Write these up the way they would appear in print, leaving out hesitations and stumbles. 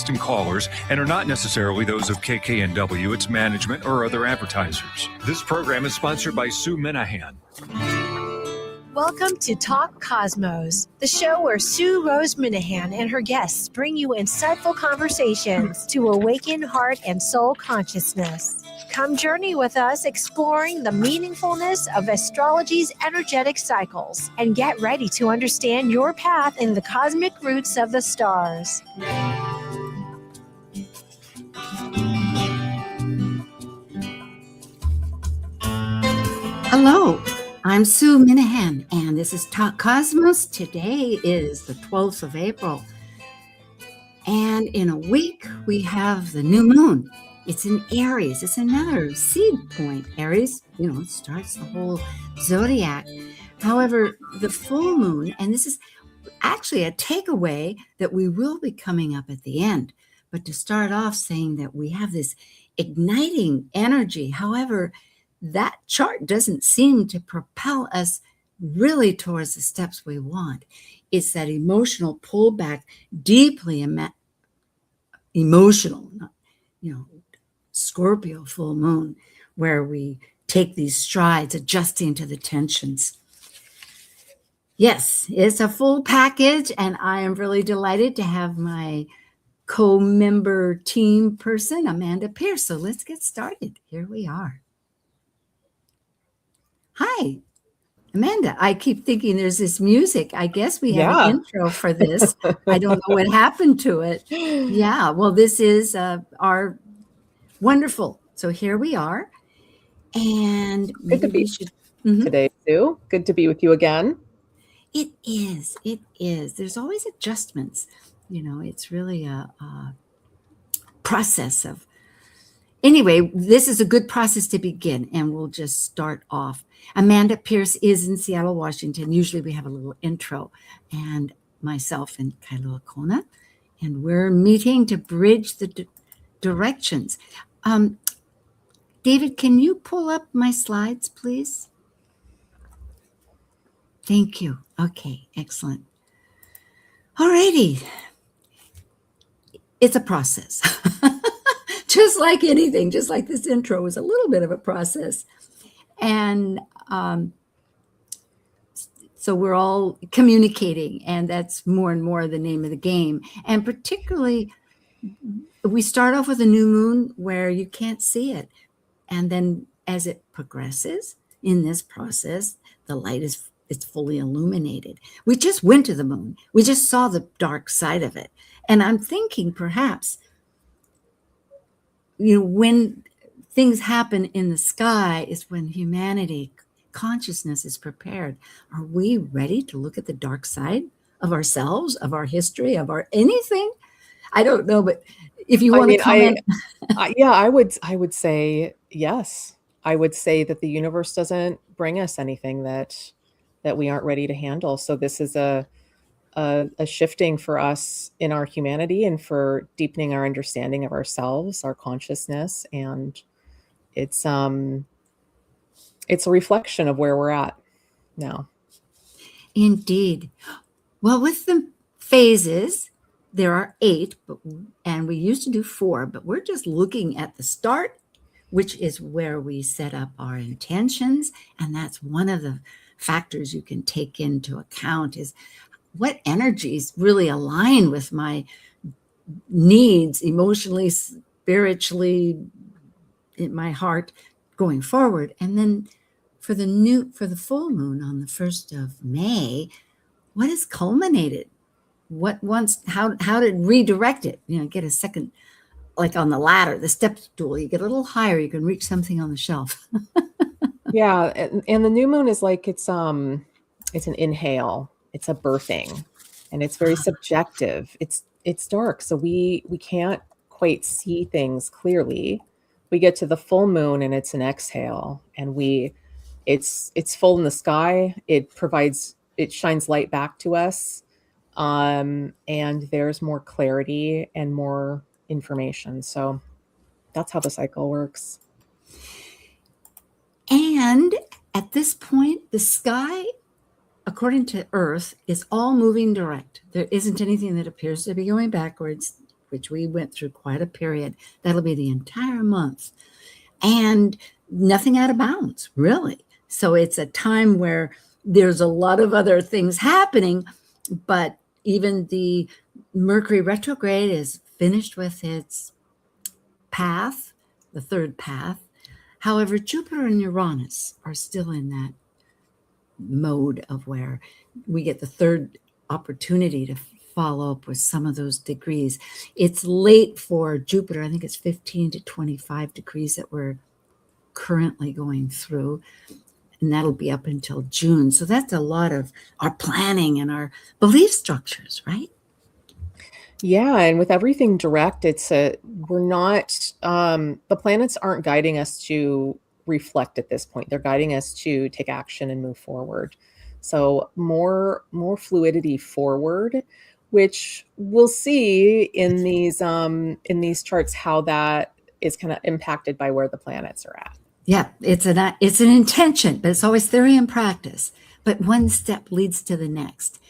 guests and callers and are not necessarily those of KKNW, its management, or other advertisers. This program is sponsored by Sue Minahan. Welcome to Talk Cosmos, the show where Sue Rose Minahan and her guests bring you insightful conversations to awaken heart and soul consciousness. Come journey with us exploring the meaningfulness of astrology's energetic cycles and get ready to understand your path in the cosmic roots of the stars. Hello, I'm Sue Minahan, and this is Talk Cosmos. Today is the 12th of April, and in a week we have the new moon. It's in Aries. It's another seed point. Aries, it starts the whole zodiac. However, the full moon, and this is actually a takeaway that we will be coming up at the end, but to start off saying that we have this igniting energy. However, that chart doesn't seem to propel us really towards the steps we want. It's that emotional pullback, deeply emotional, Scorpio full moon, where we take these strides, adjusting to the tensions. Yes, it's a full package, and I am really delighted to have my co-member team person, Amanda Pierce. So let's get started. Here we are. Hi, Amanda. I keep thinking there's this music. I guess we have an intro for this. I don't know what happened to it. Yeah, well, this is our wonderful. So here we are. And good to be today, Sue. Good to be with you again. It is. It is. There's always adjustments. It's really a process of. Anyway, this is a good process to begin, and we'll just start off. Amanda Pierce is in Seattle, Washington. Usually we have a little intro, and myself and Kailua Kona, and we're meeting to bridge the directions. David, can you pull up my slides, please? Thank you. Okay, excellent. All righty. It's a process. Just like anything, just like this intro was a little bit of a process. And so we're all communicating, and that's more and more the name of the game. And particularly, we start off with a new moon where you can't see it. And then as it progresses in this process, the light it's fully illuminated. We just went to the moon. We just saw the dark side of it. And I'm thinking perhaps, when things happen in the sky is when humanity consciousness is prepared. Are we ready to look at the dark side of ourselves, of our history, of our anything? I don't know, but if you want to comment. I would say yes. I would say that the universe doesn't bring us anything that we aren't ready to handle. So this is a shifting for us in our humanity and for deepening our understanding of ourselves, our consciousness, and it's a reflection of where we're at now. Indeed. Well, with the phases, there are 8, and we used to do 4, but we're just looking at the start, which is where we set up our intentions, and that's one of the factors you can take into account is what energies really align with my needs emotionally, spiritually, in my heart going forward. And then for the full moon on the 1st of May, what is culminated? How to redirect it? Get a second, like on the ladder, the step stool, you get a little higher, you can reach something on the shelf. Yeah. And the new moon is like, it's an inhale. It's a birthing, and it's very subjective. It's dark, so we can't quite see things clearly. We get to the full moon, and it's an exhale, and it's full in the sky. It shines light back to us, and there's more clarity and more information. So that's how the cycle works. And at this point, the sky, according to Earth, is all moving direct. There isn't anything that appears to be going backwards. which we went through quite a period. That'll be the entire month. And nothing out of bounds, really. So it's a time where there's a lot of other things happening, but even the Mercury retrograde is finished with its path, the third path. However, Jupiter and Uranus are still in that mode of where we get the third opportunity to follow up with some of those degrees. It's late for Jupiter. I think it's 15 to 25 degrees that we're currently going through, and that'll be up until June. So that's a lot of our planning and our belief structures, right? Yeah, and with everything direct, we're not the planets aren't guiding us to reflect at this point. They're guiding us to take action and move forward. So more fluidity forward, which we'll see in these charts how that is kind of impacted by where the planets are at. Yeah, it's an intention, but it's always theory and practice. But one step leads to the next.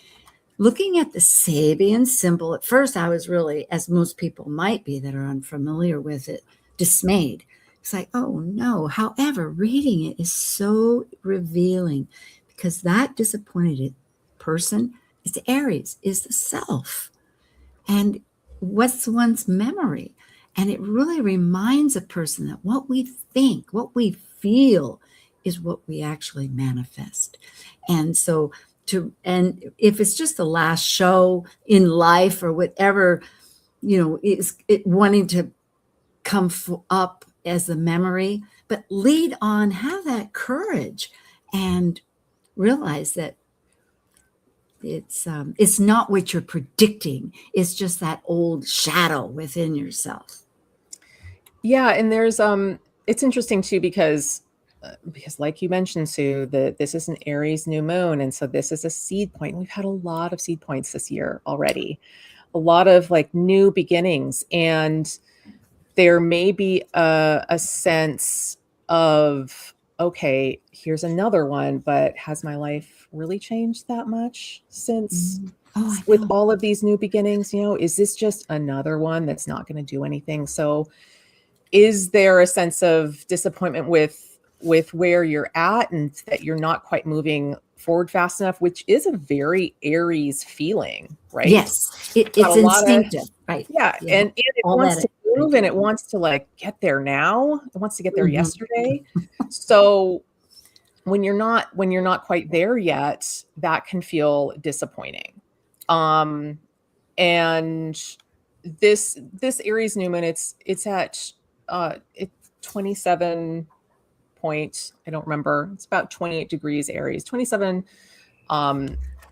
Looking at the Sabian symbol, at first I was really, as most people might be that are unfamiliar with it, dismayed. It's like, oh no. However, reading it is so revealing because that disappointed person is Aries, is the self. And what's one's memory? And it really reminds a person that what we think, what we feel is what we actually manifest. And so and if it's just the last show in life or whatever, is it wanting to come up as a memory, but lead on, have that courage and realize that it's not what you're predicting. It's just that old shadow within yourself. Yeah, and there's it's interesting too because like you mentioned, Sue, this is an Aries new moon, and so this is a seed point. We've had a lot of seed points this year already, a lot of like new beginnings, and there may be a sense of, okay, here's another one, but has my life really changed that much since with all of these new beginnings? Is this just another one that's not going to do anything? So is there a sense of disappointment with where you're at and that you're not quite moving forward fast enough, which is a very Aries feeling, right? Yes, it's instinctive, right? Yeah, and it wants to move and it wants to like get there now. It wants to get there yesterday. So when you're not quite there yet, that can feel disappointing. And this Aries new moon, it's at 27 point, I don't remember, it's about 28 degrees Aries, 27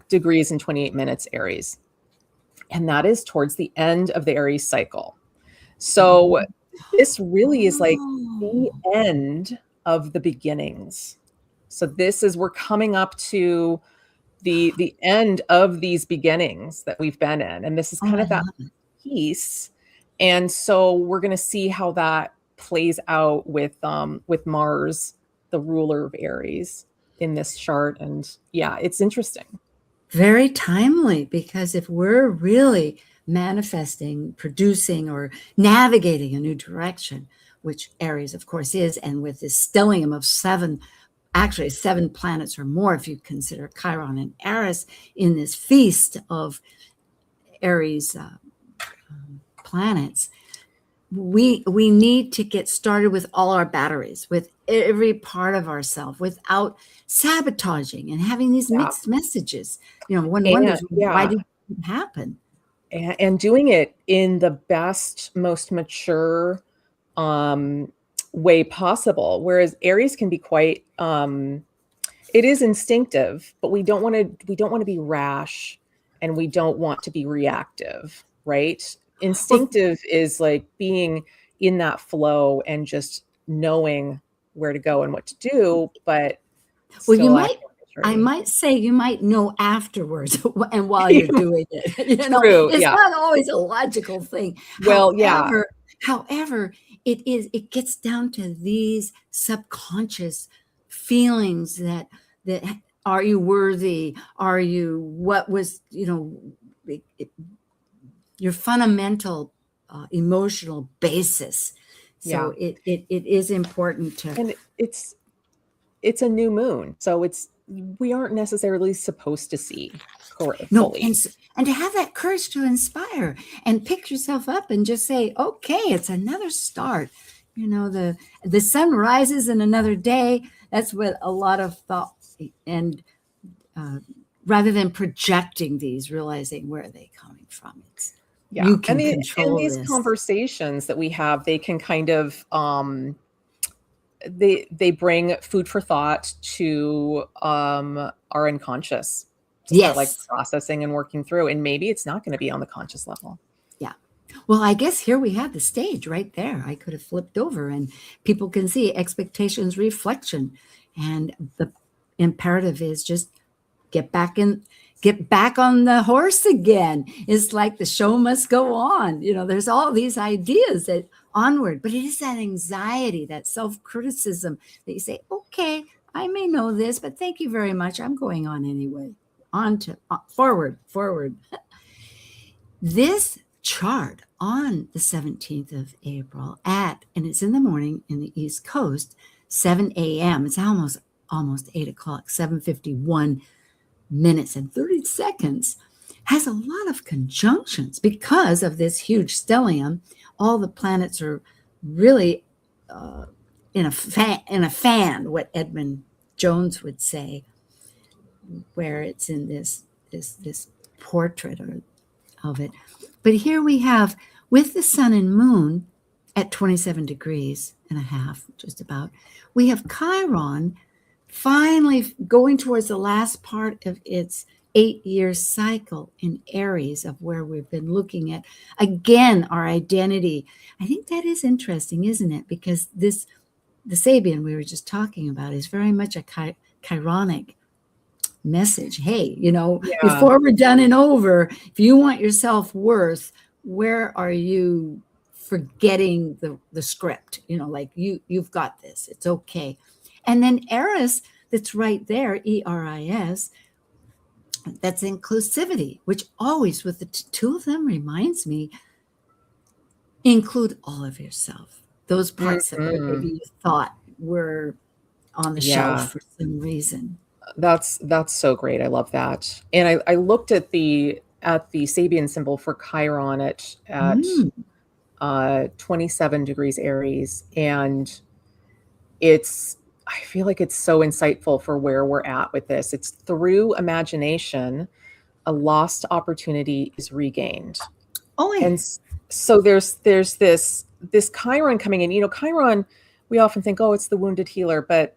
degrees and 28 minutes Aries, and that is towards the end of the Aries cycle. So this really is like the end of the beginnings. So we're coming up to the end of these beginnings that we've been in, and this is kind of that piece. And so we're going to see how that plays out with Mars, the ruler of Aries, in this chart. And yeah, it's interesting. Very timely, because if we're really manifesting, producing, or navigating a new direction, which Aries, of course, is, and with this stellium of seven planets or more, if you consider Chiron and Aries in this feast of Aries planets, we need to get started with all our batteries, with every part of ourselves, without sabotaging and having these mixed messages. One wonders, why did it happen? And doing it in the best, most mature way possible. Whereas Aries can be quite, it is instinctive, but we don't want to be rash, and we don't want to be reactive, right? Instinctive is like being in that flow and just knowing where to go and what to do. But I might say you might know afterwards and while you're doing it. True, it's not always a logical thing. Well, However, it gets down to these subconscious feelings that are you worthy? Are you, what was, your fundamental emotional basis. So it is important to. And it's a new moon, so we aren't necessarily supposed to see fully. And to have that courage to inspire and pick yourself up and just say, okay, it's another start. You know, the sun rises in another day. That's what a lot of thought, and rather than projecting these, realizing where are they coming from. You can control these this. Conversations that we have, they can kind of they bring food for thought to our unconscious to start like processing and working through. And maybe it's not going to be on the conscious level. Yeah. Well, I guess here we have the stage right there. I could have flipped over and people can see expectations, reflection. And the imperative is just get back on the horse again. It's like the show must go on. You know, there's all these ideas that onward, but it is that anxiety, that self-criticism that you say, okay, I may know this, but thank you very much. I'm going on anyway. Forward. This chart on the 17th of April and it's in the morning in the East Coast, 7 a.m. It's almost 8 o'clock, 7:51 minutes and 30 seconds, has a lot of conjunctions because of this huge stellium. All the planets are really in a fan, what Edmund Jones would say, where it's in this portrait of it. But here we have, with the sun and moon at 27 degrees and a half, just about, we have Chiron finally going towards the last part of its 8-year cycle in Aries, of where we've been looking at, again, our identity. I think that is interesting, isn't it? Because the Sabian we were just talking about is very much a Chironic message. Hey, before we're done and over, if you want your self-worth, where are you forgetting the script? Like you've got this. It's okay. And then Aries, that's right there, ERIS, that's inclusivity, which always with the two of them reminds me, include all of yourself. Those parts that maybe you thought were on the shelf for some reason. That's so great. I love that. And I looked at the Sabian symbol for Chiron at 27 degrees Aries, and I feel like it's so insightful for where we're at with this. It's through imagination, a lost opportunity is regained. Oh, yeah. And so there's this Chiron coming in. Chiron, we often think, oh, it's the wounded healer, but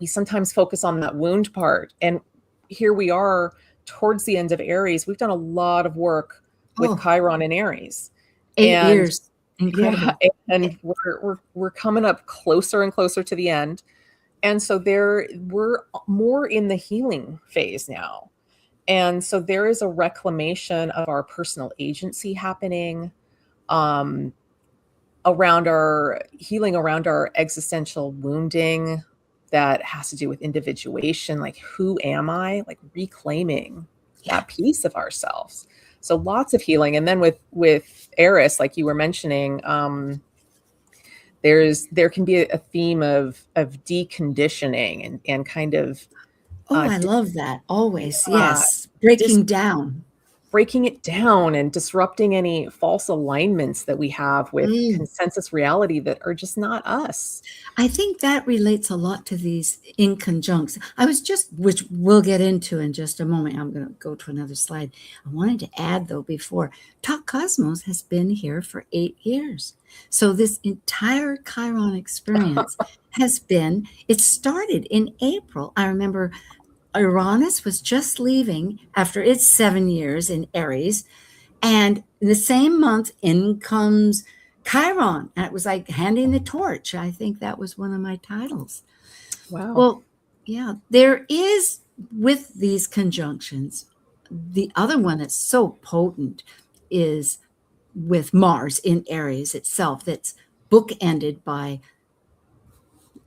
we sometimes focus on that wound part. And here we are towards the end of Aries. We've done a lot of work with Chiron and Aries. 8 years. Incredible. Yeah, and we're coming up closer and closer to the end. And so we're more in the healing phase now. And so there is a reclamation of our personal agency happening, around our healing, around our existential wounding that has to do with individuation. Like, who am I? Like reclaiming that piece of ourselves. So lots of healing. And then with Aries, like you were mentioning, there can be a theme of deconditioning and kind of I love that. Always. Yes. Breaking it down and disrupting any false alignments that we have with consensus reality that are just not us. I think that relates a lot to these inconjuncts. Which we'll get into in just a moment. I'm going to go to another slide. I wanted to add, though, before, Talk Cosmos has been here for 8 years. So this entire Chiron experience it started in April. I remember Uranus was just leaving after its 7 years in Aries. And in the same month, in comes Chiron. And it was like handing the torch. I think that was one of my titles. Wow. Well, yeah, there is, with these conjunctions, the other one that's so potent is with Mars in Aries itself, that's bookended by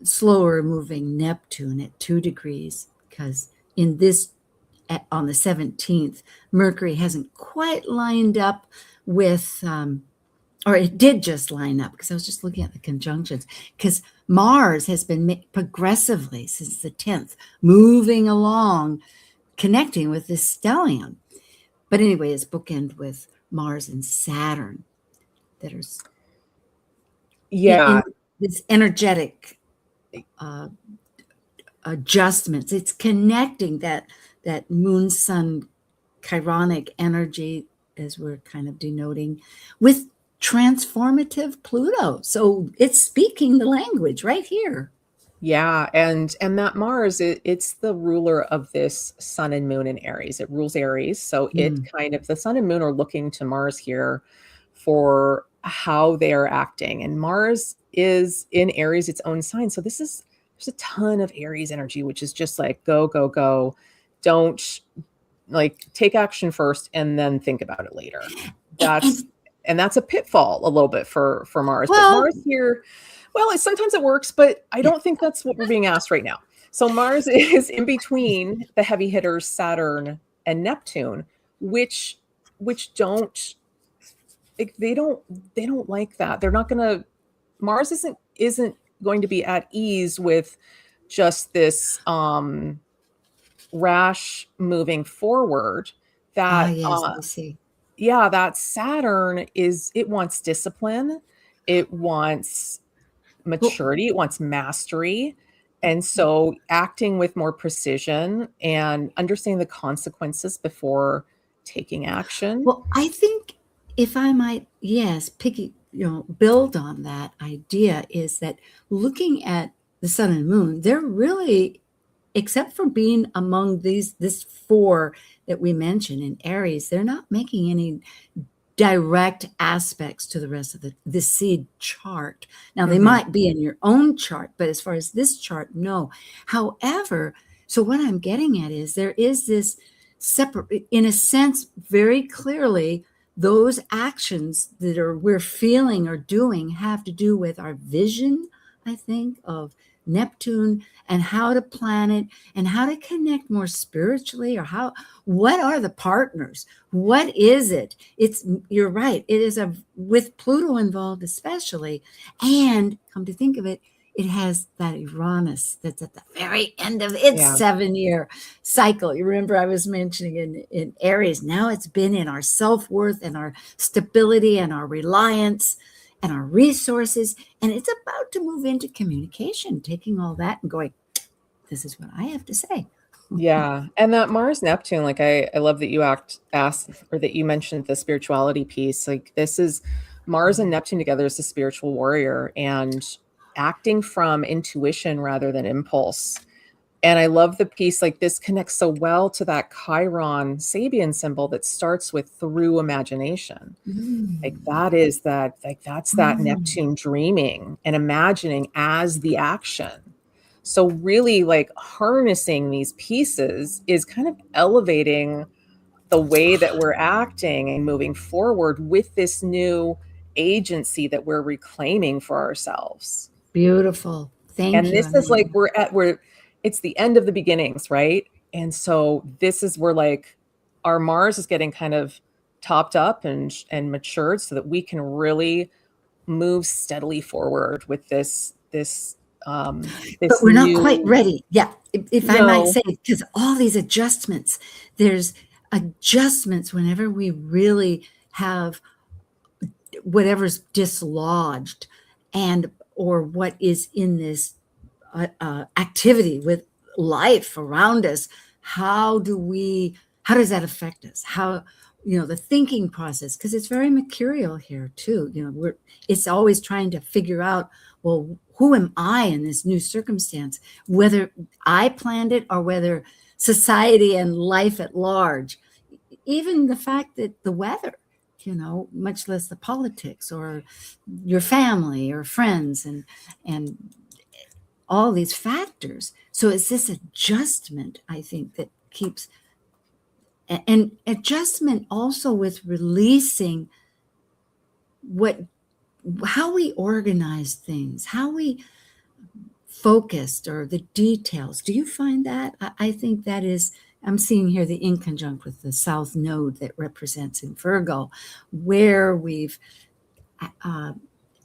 slower moving Neptune at 2 degrees, because on the 17th, Mercury hasn't quite lined up with or it did just line up because I was just looking at the conjunctions, because Mars has been progressively since the 10th moving along, connecting with this stellium. But anyway, it's bookend with Mars and Saturn that are Yeah. in this energetic adjustments. It's connecting that moon sun chironic energy, as we're kind of denoting, with transformative Pluto. So it's speaking the language right here. Yeah, and that Mars, it's the ruler of this sun and moon in Aries. It rules Aries, so it kind of, the sun and moon are looking to Mars here for how they are acting. And Mars is in Aries, its own sign. So there's a ton of Aries energy, which is just like go, go, go. Don't, like, take action first and then think about it later. That's a pitfall a little bit for Mars. But Well, Mars here, well, sometimes it works, but I don't think that's what we're being asked right now. So Mars is in between the heavy hitters, Saturn and Neptune, which don't, like, they don't like that. They're not going to, Mars isn't going to be at ease with just this rash moving forward. That yes, I see. yeah, that Saturn it wants discipline, it wants maturity, it wants mastery. And so acting with more precision and understanding the consequences before taking action. Well, I think if I might, yes, build on that idea, is that looking at the sun and moon, they're really, except for being among this four that we mentioned in Aries, they're not making any direct aspects to the rest of the seed chart. Now, they might be in your own chart, but as far as this chart, no. However, so what I'm getting at is there is this separate, in a sense, very clearly, those actions that we're feeling or doing have to do with our vision, I think, of Neptune and how to plan it and how to connect more spiritually, or what are the partners? What is it? You're right. It is with Pluto involved, especially, and come to think of it, it has that Uranus that's at the very end of its 7-year cycle. You remember I was mentioning in Aries, now it's been in our self-worth and our stability and our reliance and our resources. And it's about to move into communication, taking all that and going, this is what I have to say. Yeah. And that Mars Neptune, like, I love that you asked, or that you mentioned the spirituality piece. Like, this is Mars and Neptune together is the spiritual warrior and acting from intuition rather than impulse. And I love the piece, like, this connects so well to that Chiron Sabian symbol that starts with through imagination. Like, that's that Neptune dreaming and imagining as the action. So really, like, harnessing these pieces is kind of elevating the way that we're acting and moving forward with this new agency that we're reclaiming for ourselves. Beautiful. Thank you. And this is like, it's the end of the beginnings, right? And so this is where, like, our Mars is getting kind of topped up and matured so that we can really move steadily forward with this but we're not quite ready. Yeah. If I might say, because all these adjustments, there's adjustments whenever we really have whatever's dislodged or what is in this activity with life around us. How does that affect us? How, the thinking process, because it's very mercurial here too. It's always trying to figure out, well, who am I in this new circumstance, whether I planned it or whether society and life at large, even the fact that the weather, much less the politics or your family or friends and all these factors. So it's this adjustment, I think, that keeps, and adjustment also with releasing how we organize things, how we focused, or the details. Do you find that? I think that is, I'm seeing here the in conjunct with the South Node that represents in Virgo, where we've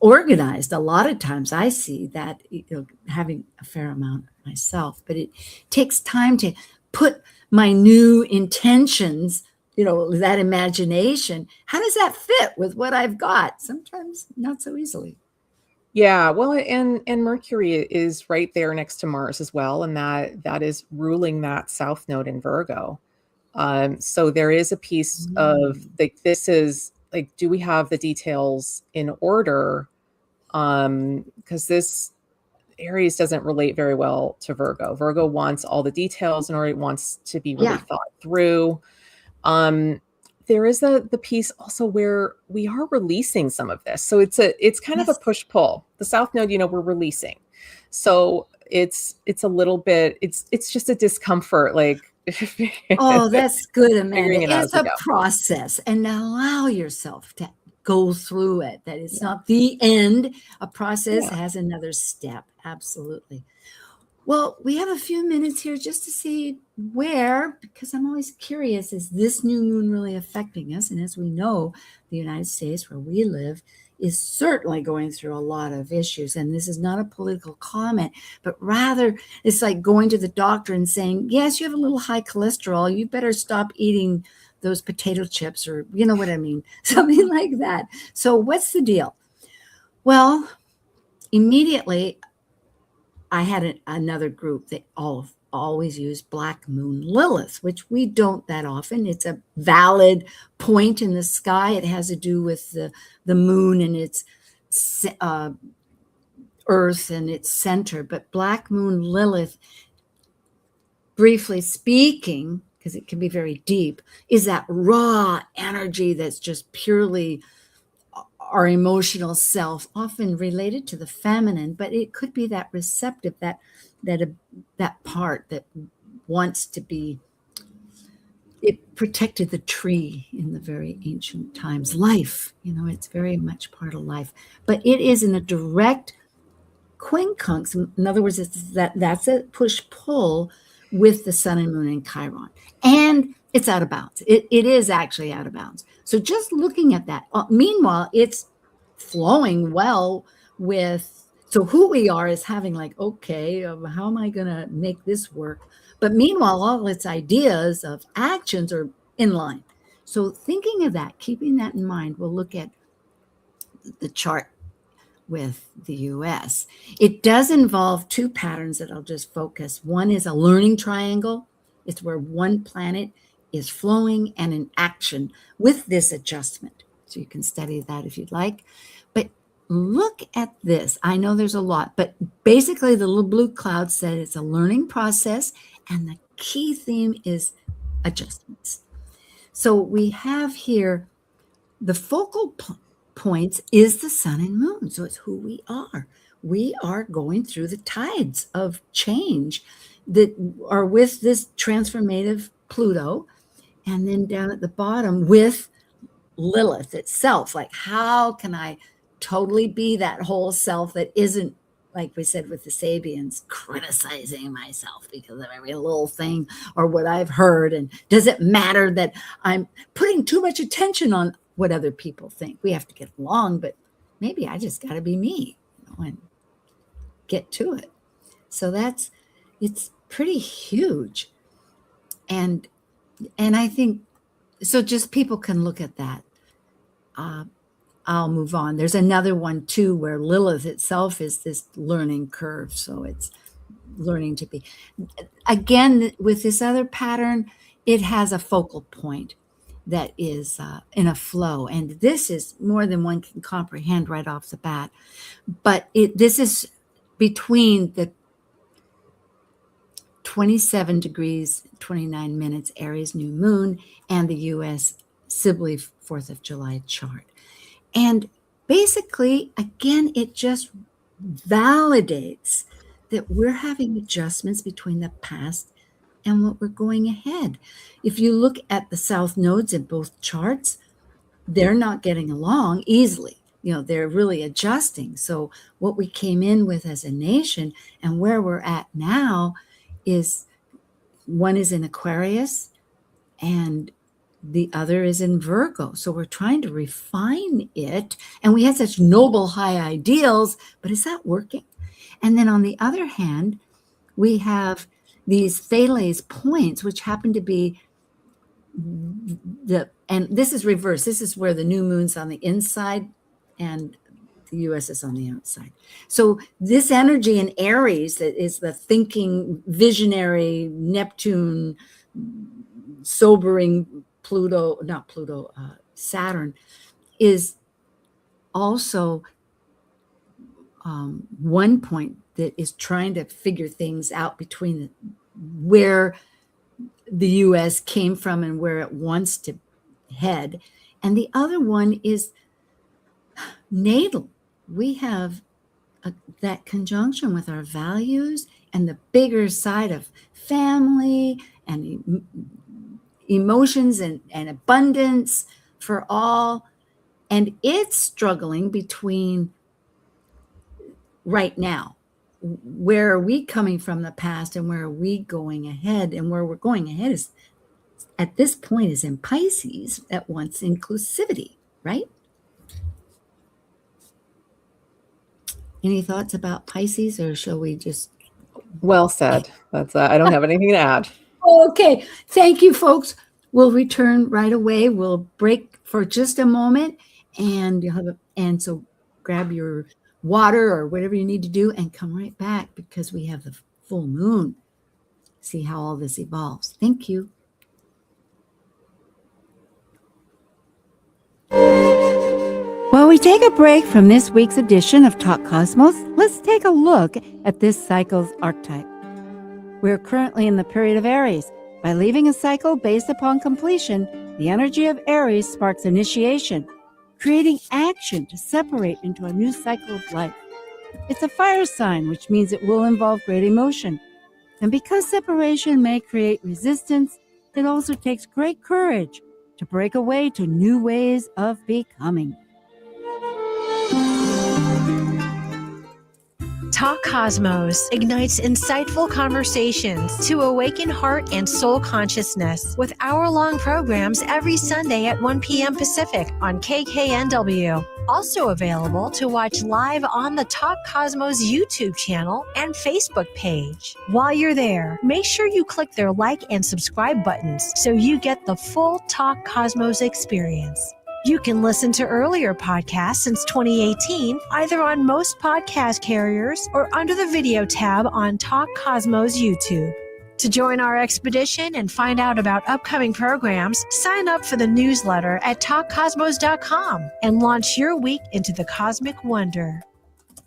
organized. A lot of times I see that, having a fair amount myself, but it takes time to put my new intentions, that imagination. How does that fit with what I've got? Sometimes not so easily. Yeah, well, and Mercury is right there next to Mars as well, and that is ruling that south node in Virgo. So there is a piece of like, this is like, do we have the details in order? Because this Aries doesn't relate very well to Virgo. Virgo wants all the details in order, it wants to be really Yeah. thought through. There is the piece also where we are releasing some of this. So it's kind of a Yes. push-pull. The south node, we're releasing. So it's a little bit, it's just a discomfort, like Oh, that's good, figuring Amanda. it out It's as we a go. process, and allow yourself to go through it. That it's not the end. A process Yeah. has another step. Absolutely. Well, we have a few minutes here just to see where, because I'm always curious, is this new moon really affecting us? And as we know, the United States, where we live, is certainly going through a lot of issues. And this is not a political comment, but rather it's like going to the doctor and saying, yes, you have a little high cholesterol. You better stop eating those potato chips, or you know what I mean? Something like that. So what's the deal? Well, immediately I had another group that always use Black Moon Lilith, which we don't that often. It's a valid point in the sky. It has to do with the moon and its Earth and its center. But Black Moon Lilith, briefly speaking, because it can be very deep, is that raw energy that's just purely our emotional self, often related to the feminine, but it could be that receptive, that part that wants to be. It protected the tree in the very ancient times. Life, it's very much part of life, but it is in a direct quincunx. In other words, that's a push pull with the sun and moon and Chiron, and it's out of bounds. It is actually out of bounds. So just looking at that, meanwhile, it's flowing well with, so who we are is having like, okay, how am I going to make this work? But meanwhile, all its ideas of actions are in line. So thinking of that, keeping that in mind, we'll look at the chart with the US. It does involve two patterns that I'll just focus. One is a learning triangle. It's where one planet is flowing and in action with this adjustment. So you can study that if you'd like. But look at this. I know there's a lot, but basically the little blue cloud said it's a learning process, and the key theme is adjustments. So we have here the focal points is the sun and moon. So it's who we are. We are going through the tides of change that are with this transformative Pluto. And then down at the bottom with Lilith itself, like how can I totally be that whole self that isn't, like we said with the Sabians, criticizing myself because of every little thing or what I've heard. And does it matter that I'm putting too much attention on what other people think? We have to get along, but maybe I just got to be me, and get to it. So it's pretty huge. And I think, so just people can look at that. I'll move on. There's another one too, where Lilith itself is this learning curve. So it's learning to be, again, with this other pattern, it has a focal point that is in a flow. And this is more than one can comprehend right off the bat. But this is between the 27 degrees, 29 minutes Aries New Moon and the US Sibley 4th of July chart. And basically, again, it just validates that we're having adjustments between the past and what we're going ahead. If you look at the south nodes in both charts, they're not getting along easily. They're really adjusting. So what we came in with as a nation and where we're at now is, one is in Aquarius, and the other is in Virgo. So we're trying to refine it. And we had such noble high ideals, but is that working? And then on the other hand, we have these Thales points, which happen to be and this is reverse. This is where the new moon's on the inside and the US is on the outside. So this energy in Aries, that is the thinking, visionary, Neptune, sobering Saturn, is also one point that is trying to figure things out between where the US came from and where it wants to head. And the other one is natal. We have that conjunction with our values and the bigger side of family and emotions and abundance for all. And it's struggling between right now. Where are we coming from the past and where are we going ahead? And where we're going ahead is, at this point, is in Pisces that wants inclusivity, right? Any thoughts about Pisces, or shall we just... Well said. That's I don't have anything to add. Okay. Thank you, folks. We'll return right away. We'll break for just a moment, and so grab your water or whatever you need to do and come right back, because we have the full moon. See how all this evolves. Thank you. While we take a break from this week's edition of Talk Cosmos, let's take a look at this cycle's archetype. We're currently in the period of Aries. By leaving a cycle based upon completion, the energy of Aries sparks initiation, creating action to separate into a new cycle of life. It's a fire sign, which means it will involve great emotion. And because separation may create resistance, it also takes great courage to break away to new ways of becoming. Talk Cosmos ignites insightful conversations to awaken heart and soul consciousness with hour-long programs every Sunday at 1 p.m. Pacific on KKNW. Also available to watch live on the Talk Cosmos YouTube channel and Facebook page. While you're there, make sure you click their like and subscribe buttons so you get the full Talk Cosmos experience. You can listen to earlier podcasts since 2018, either on most podcast carriers or under the video tab on Talk Cosmos YouTube. To join our expedition and find out about upcoming programs, sign up for the newsletter at talkcosmos.com and launch your week into the cosmic wonder.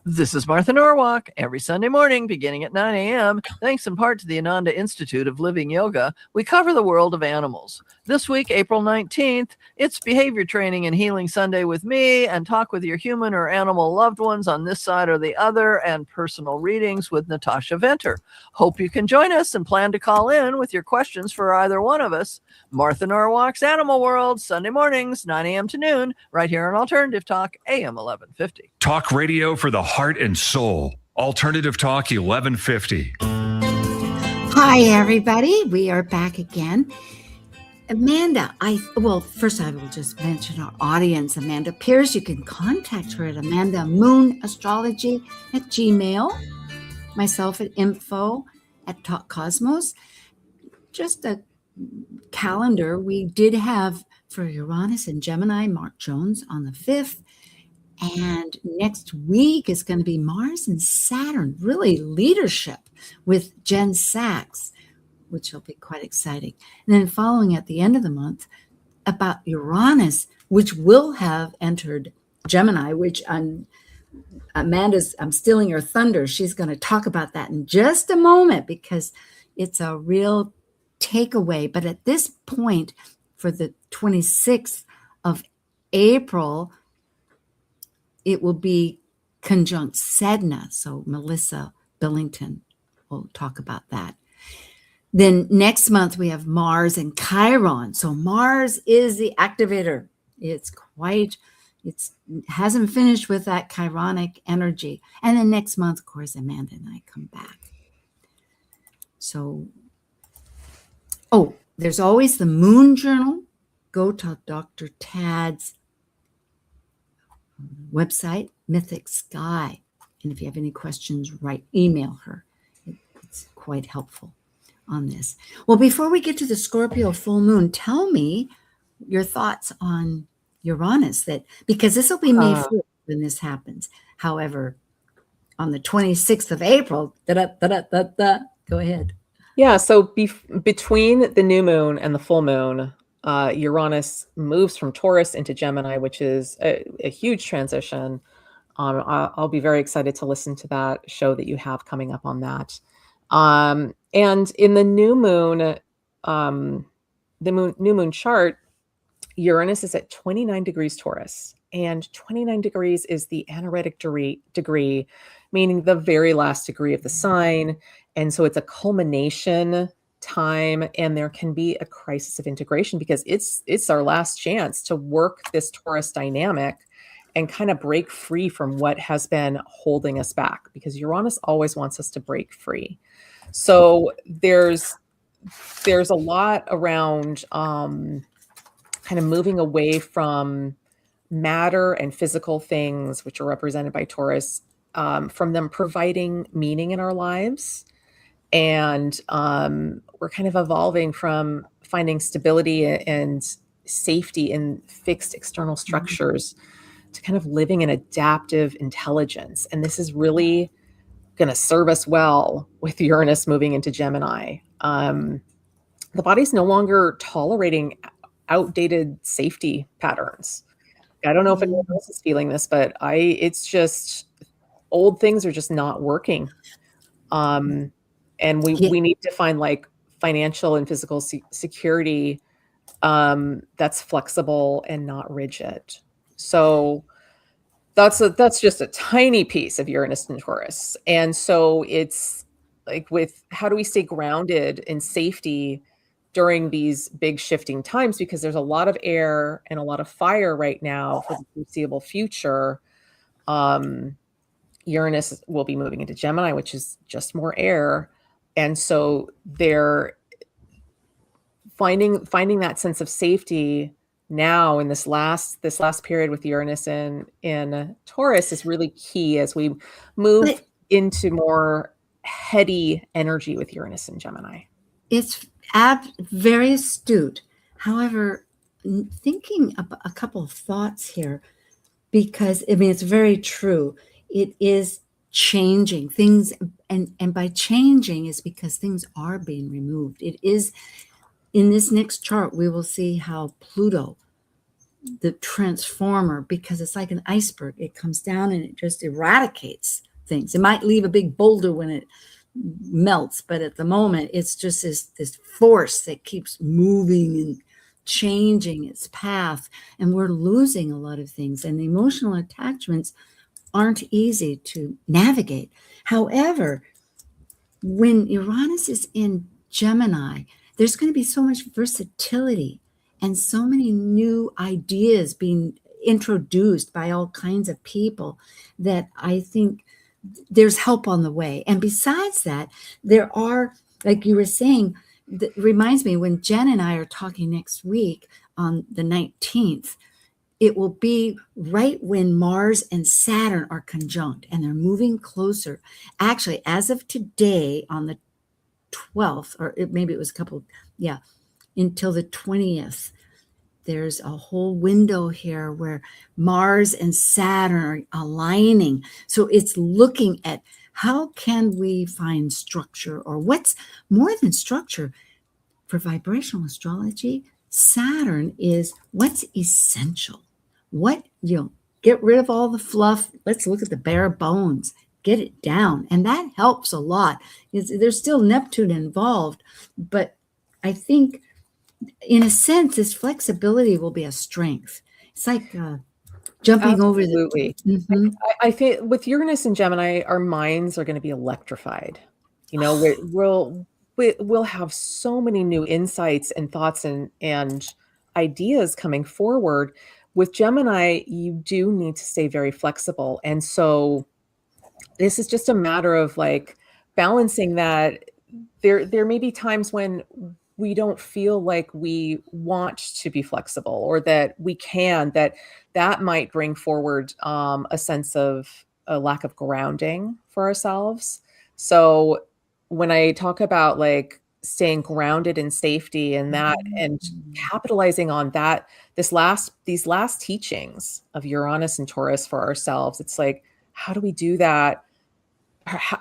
This is Martha Norwalk, every Sunday morning beginning at 9 a.m. Thanks in part to the Ananda Institute of Living Yoga, we cover the world of animals. This week, April 19th, it's Behavior Training and Healing Sunday with me, and talk with your human or animal loved ones on this side or the other, and personal readings with Natasha Venter. Hope you can join us and plan to call in with your questions for either one of us. Martha Norwalk's Animal World, Sunday mornings, 9 a.m. to noon, right here on Alternative Talk, AM 1150. Talk radio for the heart and soul. Alternative Talk 1150. Hi, everybody. We are back again. Amanda, first I will just mention our audience. Amanda Pierce, you can contact her at Amanda Moon Astrology at Gmail. Myself at info at Talk Cosmos. Just a calendar. We did have for Uranus and Gemini, Mark Jones on the 5th. And next week is going to be Mars and Saturn, really leadership with Jen Sachs, which will be quite exciting. And then following at the end of the month about Uranus, which will have entered Gemini, which I'm stealing her thunder. She's going to talk about that in just a moment because it's a real takeaway. But at this point, for the 26th of April, it will be conjunct Sedna. So Melissa Billington will talk about that. Then next month we have Mars and Chiron. So Mars is the activator. It hasn't finished with that chironic energy. And then next month, of course, Amanda and I come back. So, there's always the Moon Journal go to Dr. Tad's website, Mythic Sky. And if you have any questions, email her. It's quite helpful on this. Well, before we get to the Scorpio full moon, tell me your thoughts on Uranus, because this will be May 4th when this happens. However, on the 26th of April, go ahead. Yeah, so between the new moon and the full moon, Uranus moves from Taurus into Gemini, which is a huge transition. I'll be very excited to listen to that show that you have coming up on that. And in the new moon, new moon chart, Uranus is at 29 degrees Taurus, and 29 degrees is the anaretic degree, meaning the very last degree of the sign. And so it's a culmination time, and there can be a crisis of integration because it's our last chance to work this Taurus dynamic and kind of break free from what has been holding us back, because Uranus always wants us to break free. So there's a lot around kind of moving away from matter and physical things, which are represented by Taurus, from them providing meaning in our lives. And we're kind of evolving from finding stability and safety in fixed external structures to kind of living in adaptive intelligence. And this is really going to serve us well with Uranus moving into Gemini. The body's no longer tolerating outdated safety patterns. I don't know if anyone else is feeling this, but it's just old things are just not working. And we need to find like financial and physical security that's flexible and not rigid. So that's just a tiny piece of Uranus and Taurus. And so it's like, with how do we stay grounded in safety during these big shifting times, because there's a lot of air and a lot of fire right now for the foreseeable future. Uranus will be moving into Gemini, which is just more air. And so they're finding that sense of safety now in this last period with Uranus in Taurus is really key as we move into more heady energy with Uranus and Gemini. It's very astute. However, thinking about a couple of thoughts here, because it's very true. It is changing things, and by changing is because things are being removed. It is in this next chart, we will see how Pluto, the transformer, because it's like an iceberg, it comes down and it just eradicates things. It might leave a big boulder when it melts, but at the moment it's just this force that keeps moving and changing its path, and we're losing a lot of things, and the emotional attachments aren't easy to navigate. However, when Uranus is in Gemini, there's going to be so much versatility and so many new ideas being introduced by all kinds of people that I think there's help on the way. And besides that, there are, like you were saying, that reminds me when Jen and I are talking next week on the 19th, it will be right when Mars and Saturn are conjunct and they're moving closer. Actually, as of today on the 12th, or maybe it was until the 20th, there's a whole window here where Mars and Saturn are aligning. So it's looking at how can we find structure, or what's more than structure. For vibrational astrology, Saturn is what's essential. Get rid of all the fluff. Let's look at the bare bones, get it down. And that helps a lot. There's still Neptune involved, but I think in a sense, this flexibility will be a strength. It's like jumping over the... Mm-hmm. I think with Uranus and Gemini, our minds are going to be electrified. We'll have so many new insights and thoughts and ideas coming forward. With Gemini, you do need to stay very flexible. And so this is just a matter of like balancing that. There may be times when we don't feel like we want to be flexible, or that we can, that might bring forward a sense of a lack of grounding for ourselves. So when I talk about like staying grounded in safety and that, and capitalizing on that, these last teachings of Uranus and Taurus for ourselves, it's like, how do we do that?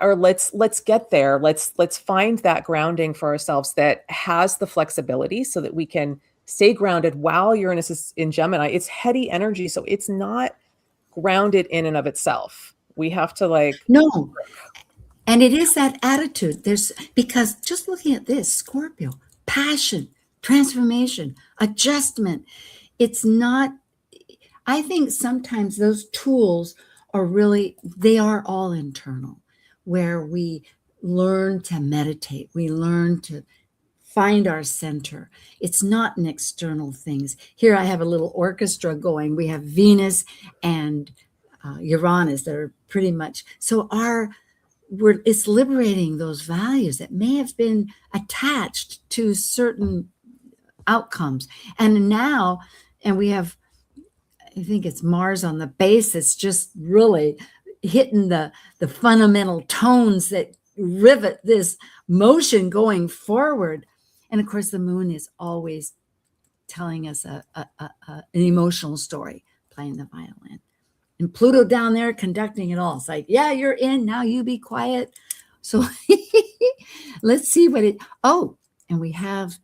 Or let's get there. Let's find that grounding for ourselves that has the flexibility so that we can stay grounded while Uranus is in Gemini. It's heady energy, so it's not grounded in and of itself. We have to like No. And it is that attitude. Because just looking at this, Scorpio, passion, transformation, adjustment. It's not, I think sometimes those tools they are all internal, where we learn to meditate. We learn to find our center. It's not an external things. Here I have a little orchestra going. We have Venus and Uranus that are pretty much, so it's liberating those values that may have been attached to certain outcomes. And we have, I think it's Mars on the base that's just really hitting the fundamental tones that rivet this motion going forward. And of course, the moon is always telling us an emotional story, playing the violin. And Pluto down there conducting it all. It's like, yeah, you're in, now you be quiet. So let's see and we have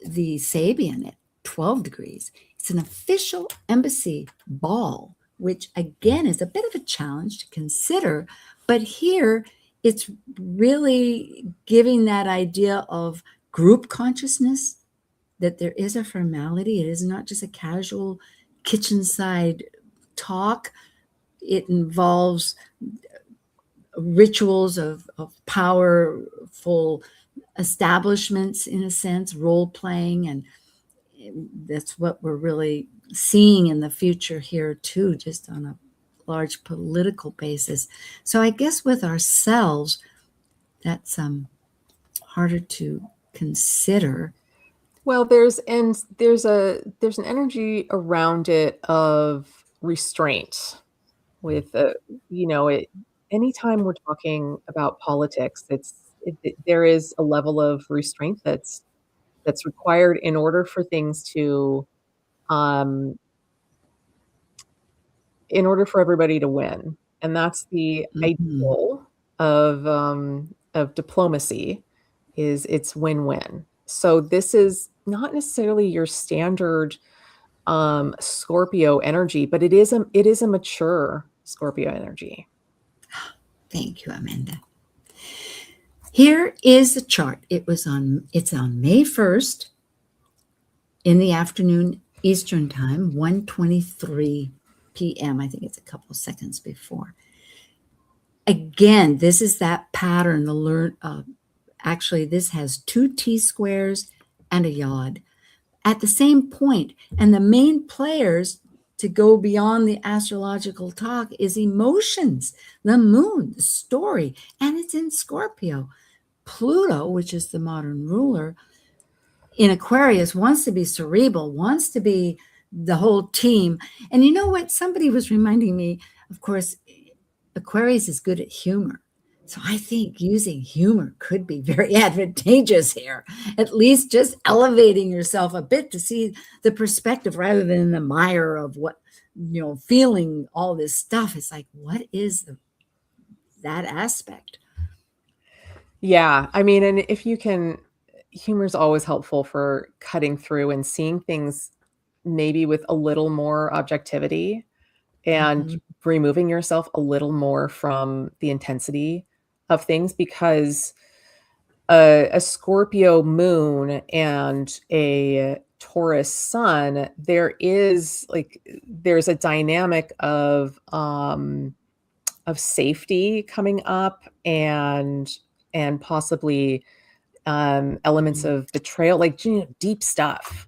the Sabian at 12 degrees. It's an official embassy ball, which again is a bit of a challenge to consider. But here it's really giving that idea of group consciousness, that there is a formality. It is not just a casual kitchen side talk. It involves rituals of powerful establishments, in a sense, role playing. And that's what we're really seeing in the future here too, just on a large political basis. So I guess with ourselves, that's harder to consider. Well, there's an energy around it of restraint with anytime we're talking about politics, there is a level of restraint that's required in order for things to in order for everybody to win. And that's the ideal of diplomacy, is it's win-win. So this is not necessarily your standard Scorpio energy, but it is a mature Scorpio energy. Thank you, Amanda. Here is the chart. It's on May 1st in the afternoon Eastern time, 1:23 p.m. I think it's a couple of seconds before. Again, this is that pattern. Actually, this has 2 T-squares and a yod at the same point. And the main players, to go beyond the astrological talk, is emotions, the moon, the story, and it's in Scorpio. Pluto, which is the modern ruler, in Aquarius, wants to be cerebral, wants to be the whole team. And you know what? Somebody was reminding me, of course, Aquarius is good at humor. So I think using humor could be very advantageous here, at least just elevating yourself a bit to see the perspective rather than the mire of what, feeling all this stuff. It's like, what is that aspect? Yeah. I mean, and if you can, humor is always helpful for cutting through and seeing things maybe with a little more objectivity and removing yourself a little more from the intensity of things, because a Scorpio moon and a Taurus sun, there's a dynamic of safety coming up, and possibly elements of betrayal, like deep stuff,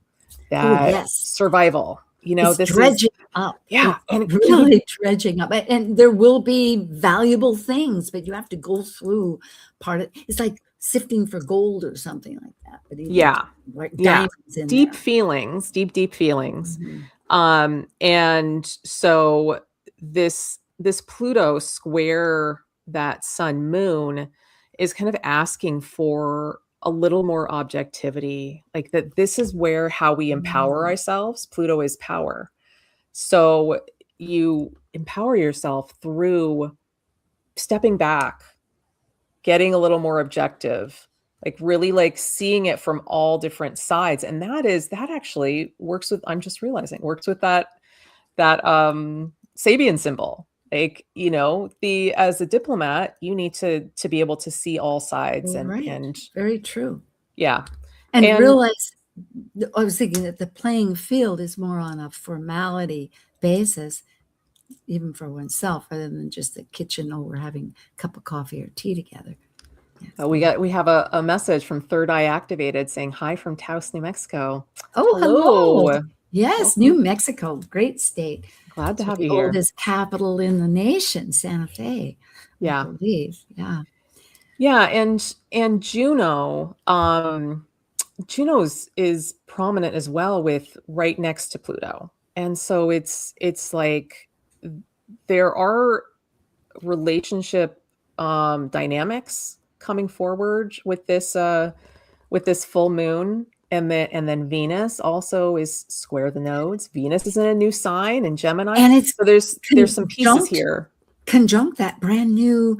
that survival. It's dredging up. Yeah. And really dredging up. And there will be valuable things, but you have to go through part of it. It's like sifting for gold or something like that. But even Yeah. like Yeah. diamonds in Deep there. feelings, deep feelings. Mhm. And so this Pluto square that sun moon is kind of asking for a little more objectivity, like that this is where how we empower ourselves. Pluto is power. So you empower yourself through stepping back, getting a little more objective, like really like seeing it from all different sides. And that actually works with, I'm just realizing, works with that Sabian symbol. Like, the as a diplomat, you need to be able to see all sides Right. and Very true. yeah. And And realize, I was thinking that the playing field is more on a formality basis, even for oneself, rather than just the kitchen, oh, we're having a cup of coffee or tea together. Yeah, we have a message from Third Eye Activated saying hi from Taos, New Mexico. oh, hello. Yes, Welcome. New Mexico, great state. Glad to have The you here. oldest capital in the nation, Santa Fe, Yeah. I believe. Yeah. Yeah, and Juno's is prominent as well, with right next to Pluto. And so it's like there are relationship dynamics coming forward with this full moon. And then Venus also is square the nodes. Venus is in a new sign in Gemini. And it's so there's some pieces here. Conjunct that brand new,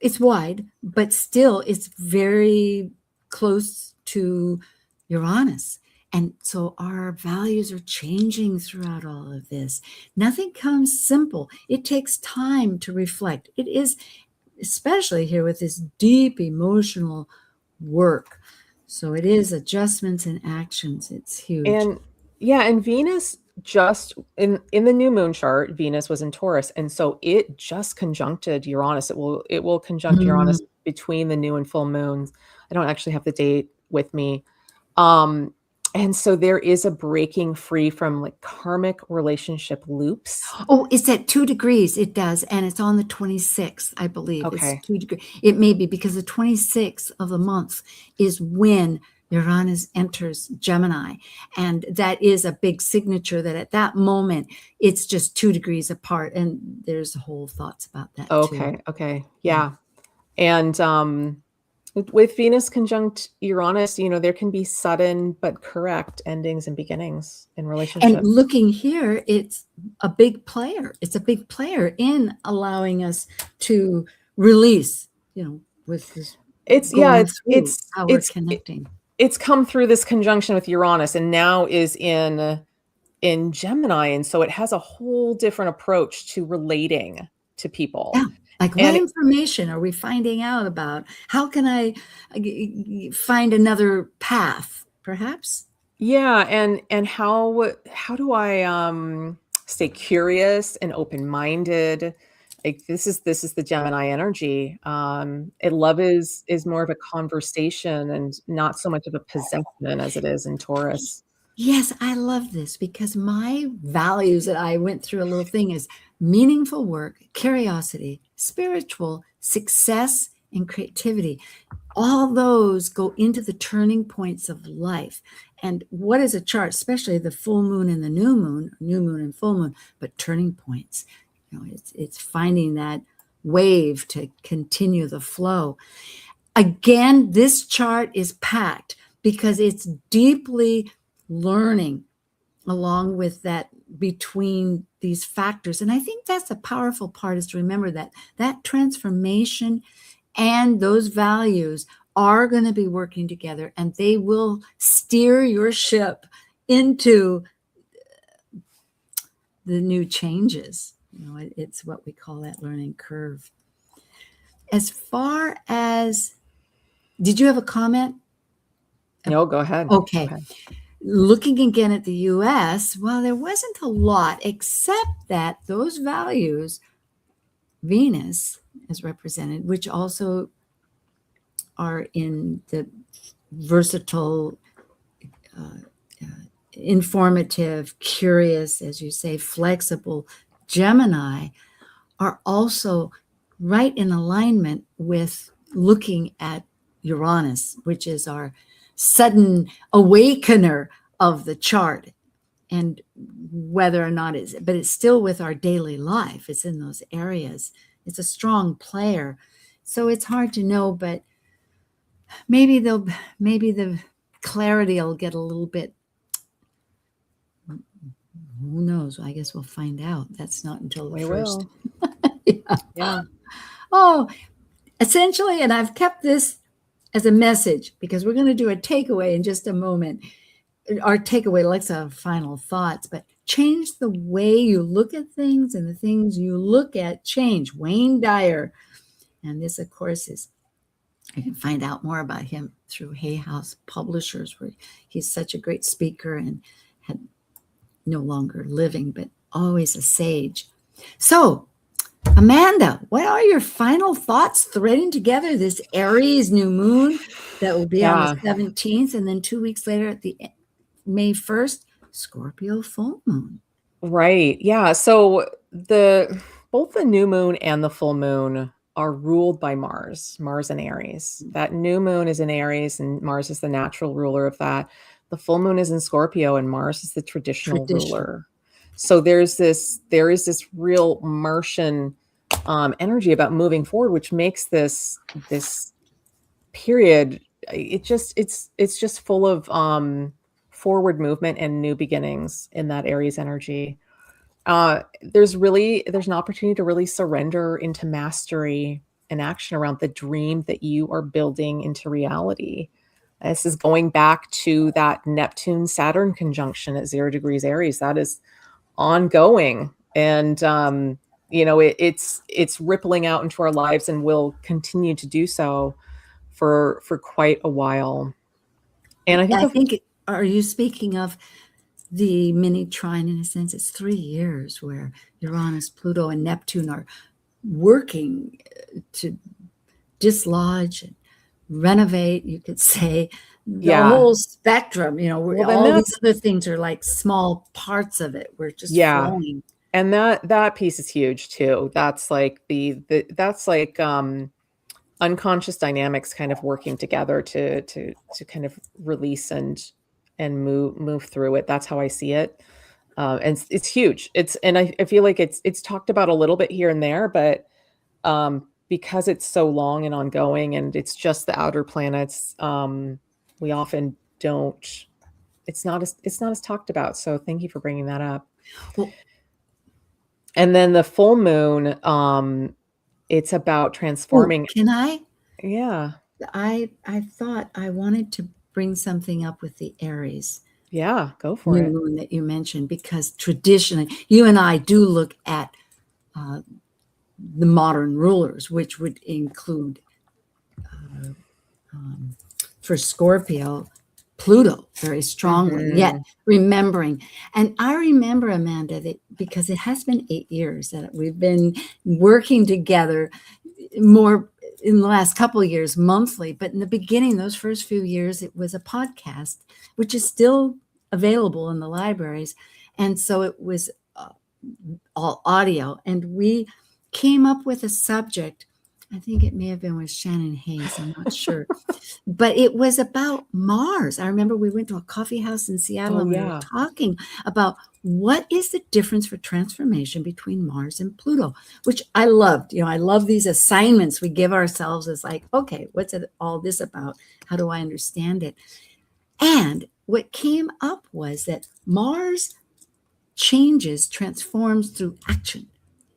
it's wide, but still it's very close to Uranus. And so our values are changing throughout all of this. Nothing comes simple. It takes time to reflect. It is, especially here with this deep emotional work. So it is adjustments and actions. It's huge. And yeah, and Venus just in the new moon chart, Venus was in Taurus, and so it just conjuncted Uranus. It will conjunct Uranus between the new and full moons. I don't actually have the date with me. And so there is a breaking free from like karmic relationship loops. Oh, it's at 2 degrees. It does. And it's on the 26th, I believe. Okay. It's 2 degrees. It may be because the 26th of the month is when Uranus enters Gemini. And that is a big signature that at that moment, it's just 2 degrees apart. And there's whole thoughts about that too. Okay. Yeah. And with Venus conjunct Uranus, there can be sudden but correct endings and beginnings in relationships. And looking here, it's a big player. It's a big player in allowing us to release, with this. It's how we're connecting. It's come through this conjunction with Uranus and now is in Gemini. And so it has a whole different approach to relating to people. Yeah. Like what information are we finding out about? How can I find another path, perhaps? Yeah, and how do I stay curious and open-minded? Like this is the Gemini energy. Love is more of a conversation and not so much of a possession as it is in Taurus. Yes, I love this because my values that I went through a little thing is meaningful work, curiosity, spiritual, success, and creativity. All those go into the turning points of life. And what is a chart, especially the full moon and the new moon and full moon, but turning points. It's finding that wave to continue the flow. Again, this chart is packed because it's deeply learning along with that between these factors. And I think that's the powerful part, is to remember that transformation and those values are going to be working together, and they will steer your ship into the new changes. It's what we call that learning curve. As far as, did you have a comment? No, go ahead. Okay. Go ahead. Looking again at the US, well, there wasn't a lot, except that those values, Venus is represented, which also are in the versatile, informative, curious, as you say, flexible Gemini, are also right in alignment with looking at Uranus, which is our sudden awakener of the chart. And whether or not but it's still with our daily life. It's in those areas. It's a strong player. So it's hard to know, but maybe the clarity will get a little bit, who knows? I guess we'll find out. That's not until the We first. will. Yeah. Oh, essentially, and I've kept this as a message because we're going to do a takeaway in just a moment. Our takeaway, like our final thoughts, but change the way you look at things, and the things you look at change. Wayne Dyer. And this, of course, is, you can find out more about him through Hay House Publishers, where he's such a great speaker and had no longer living, but always a sage. So, Amanda, what are your final thoughts threading together this Aries new moon that will be on the 17th, and then 2 weeks later at the May 1st, Scorpio full moon? Right. Yeah. So both the new moon and the full moon are ruled by Mars and Aries. That new moon is in Aries, and Mars is the natural ruler of that. The full moon is in Scorpio, and Mars is the traditional ruler. So there is this real Martian energy about moving forward, which makes this period, it's just full of forward movement and new beginnings in that Aries energy. There's an opportunity to really surrender into mastery and action around the dream that you are building into reality. This is going back to that Neptune-Saturn conjunction at 0 degrees Aries. That is ongoing, and it's rippling out into our lives, and will continue to do so for quite a while. And I think are you speaking of the mini trine? In a sense, it's 3 years where Uranus, Pluto, and Neptune are working to dislodge and renovate, you could say, the whole spectrum. All these other things are like small parts of it. We're just flowing. And that piece is huge too. That's like unconscious dynamics kind of working together to kind of release and move through it. That's how I see it. And it's huge. I feel like it's talked about a little bit here and there, but because it's so long and ongoing, and it's just the outer planets, we often don't. It's not as talked about. So thank you for bringing that up. Well, and then the full moon, it's about transforming. Can I? Yeah. I thought I wanted to bring something up with the Aries. Yeah, go for it. New moon that you mentioned, because traditionally, you and I do look at the modern rulers, which would include, for Scorpio, Pluto, very strongly, yet remembering. And I remember, Amanda, that because it has been 8 years that we've been working together, more in the last couple of years, monthly. But in the beginning, those first few years, it was a podcast, which is still available in the libraries. And so it was all audio. And we came up with a subject. I think it may have been with Shannon Hayes. I'm not sure. But it was about Mars. I remember we went to a coffee house in Seattle, and we were talking about what is the difference for transformation between Mars and Pluto, which I loved. I love these assignments we give ourselves as like, okay, what's all this about? How do I understand it? And what came up was that Mars transforms through action.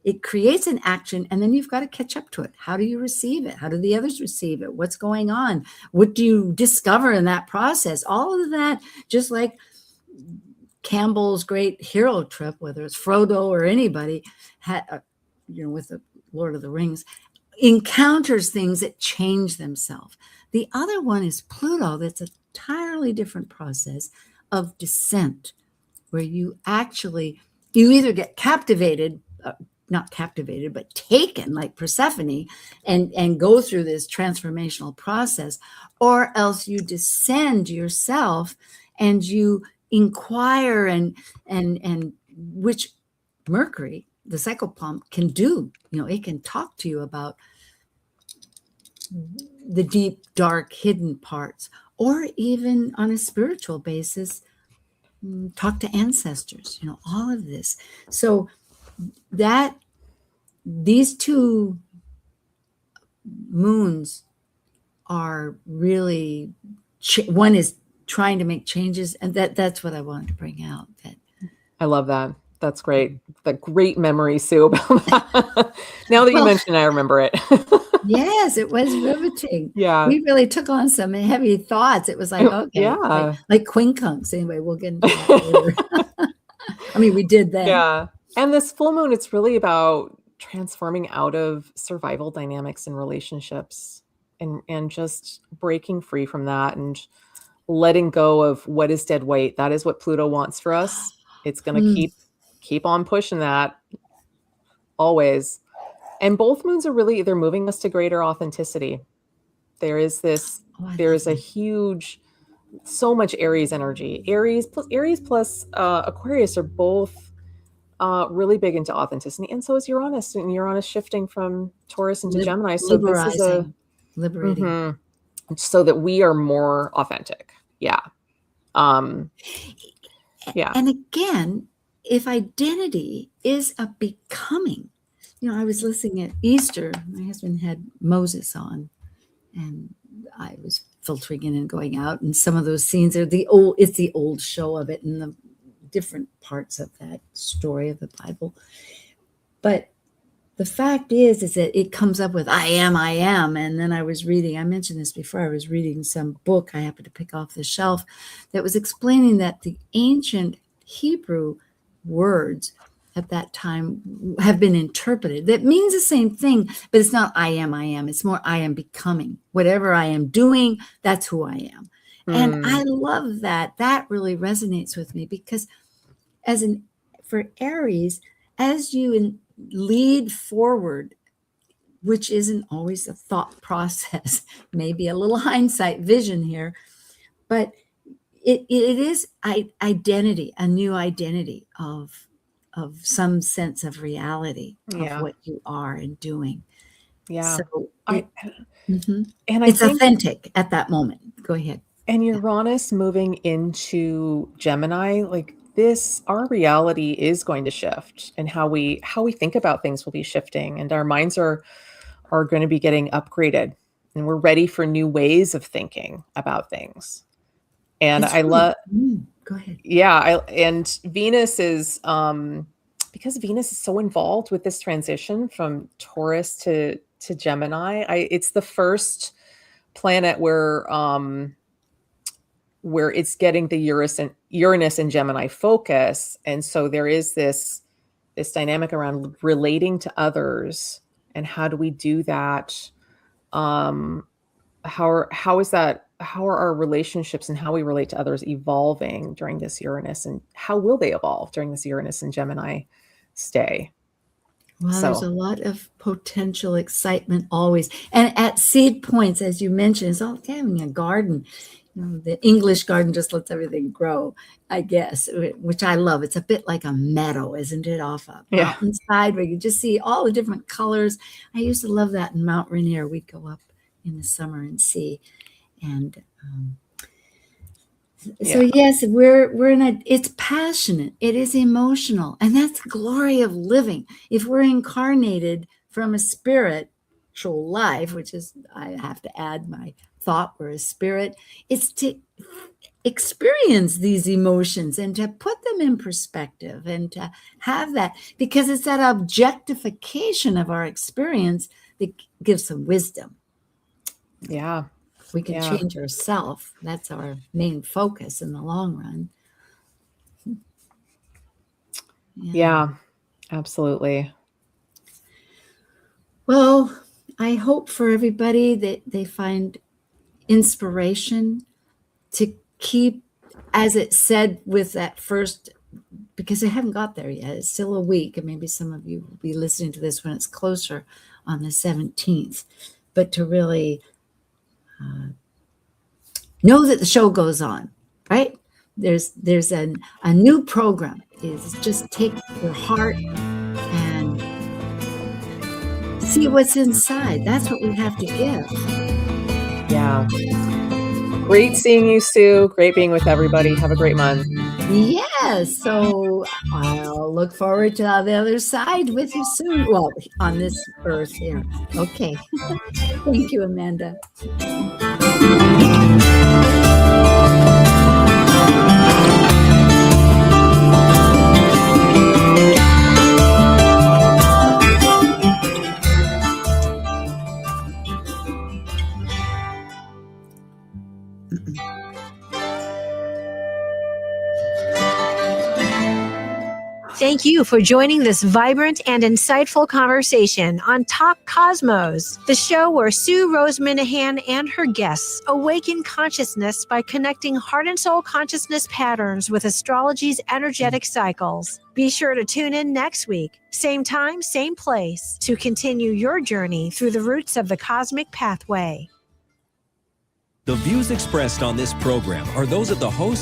It creates an action, and then you've got to catch up to it. How do you receive it? How do the others receive it? What's going on? What do you discover in that process? All of that, just like Campbell's great hero trip, whether it's Frodo or anybody, with the Lord of the Rings, encounters things that change themselves. The other one is Pluto. That's an entirely different process of descent, where you either get captivated, not captivated, but taken like Persephone and go through this transformational process, or else you descend yourself and you inquire and which Mercury, the cyclopump, can do. It can talk to you about the deep, dark, hidden parts, or even on a spiritual basis, talk to ancestors, all of this. So that these two moons are really, one is trying to make changes, and that's what I wanted to bring out. That I love that. That's great. That great memory, Sue. About that. Now that you mention it, I remember it. Yes, it was riveting. Yeah. We really took on some heavy thoughts. It was like, okay, Yeah. like quincunx. Anyway, we'll get into that later. I mean, we did then. Yeah. And this full moon, it's really about transforming out of survival dynamics in relationships and just breaking free from that and letting go of what is dead weight. That is what Pluto wants for us. It's going to keep on pushing that always. And both moons are really, they're moving us to greater authenticity. There is this, there is a huge, so much Aries energy. Aries plus Aquarius are both really big into authenticity. And so is Uranus, and Uranus shifting from Taurus into Gemini. So this is liberating. So that we are more authentic. Yeah. Yeah. And again, if identity is a becoming, I was listening at Easter. My husband had Moses on, and I was filtering in and going out. And some of those scenes are it's the old show of it and the different parts of that story of the Bible. But the fact is that it comes up with I am. And then I was reading, I mentioned this before, I was reading some book I happened to pick off the shelf that was explaining that the ancient Hebrew words at that time have been interpreted. That means the same thing, but it's not I am. It's more I am becoming. Whatever I am doing, that's who I am. And I love that. That really resonates with me because for Aries, as you lead forward, which isn't always a thought process, maybe a little hindsight vision here, but it is identity, a new identity of some sense of reality of what you are and doing. Yeah. So and it's authentic at that moment. Go ahead. And Uranus moving into Gemini, like this, our reality is going to shift, and how we think about things will be shifting, and our minds are going to be getting upgraded, and we're ready for new ways of thinking about things. And I love, go ahead. Yeah. And Venus is, because Venus is so involved with this transition from Taurus to Gemini. It's the first planet where it's getting the Uranus and Gemini focus. And so there is this dynamic around relating to others. And how do we do that? How are our relationships and how we relate to others evolving during this Uranus, and how will they evolve during this Uranus and Gemini stay? Well, there's a lot of potential excitement always. And at seed points, as you mentioned, it's all having a garden. The English garden just lets everything grow, I guess, which I love. It's a bit like a meadow, isn't it? Off a mountainside where you just see all the different colors. I used to love that in Mount Rainier. We'd go up in the summer and see. And so yes, we're in it's passionate, it is emotional, and that's the glory of living. If we're incarnated from a spiritual life, which is, I have to add my thought, we're a spirit, it's to experience these emotions and to put them in perspective and to have that, because it's that objectification of our experience that gives some wisdom. Yeah. We can change ourselves. That's our main focus in the long run. Yeah, absolutely. Well, I hope for everybody that they find inspiration to keep, as it said with that first, because I haven't got there yet. It's still a week, and maybe some of you will be listening to this when it's closer on the 17th. But to really know that the show goes on, right? There's a new program. Is just take your heart and see what's inside. That's what we have to give. Yeah. Great seeing you, Sue. Great being with everybody. Have a great month. Yes. So I'll look forward to the other side with you soon. Well, on this earth here. Okay. Thank you, Amanda. Thank you for joining this vibrant and insightful conversation on Talk Cosmos, the show where Sue Rose Minahan and her guests awaken consciousness by connecting heart and soul consciousness patterns with astrology's energetic cycles. Be sure to tune in next week, same time, same place, to continue your journey through the roots of the cosmic pathway. The views expressed on this program are those of the host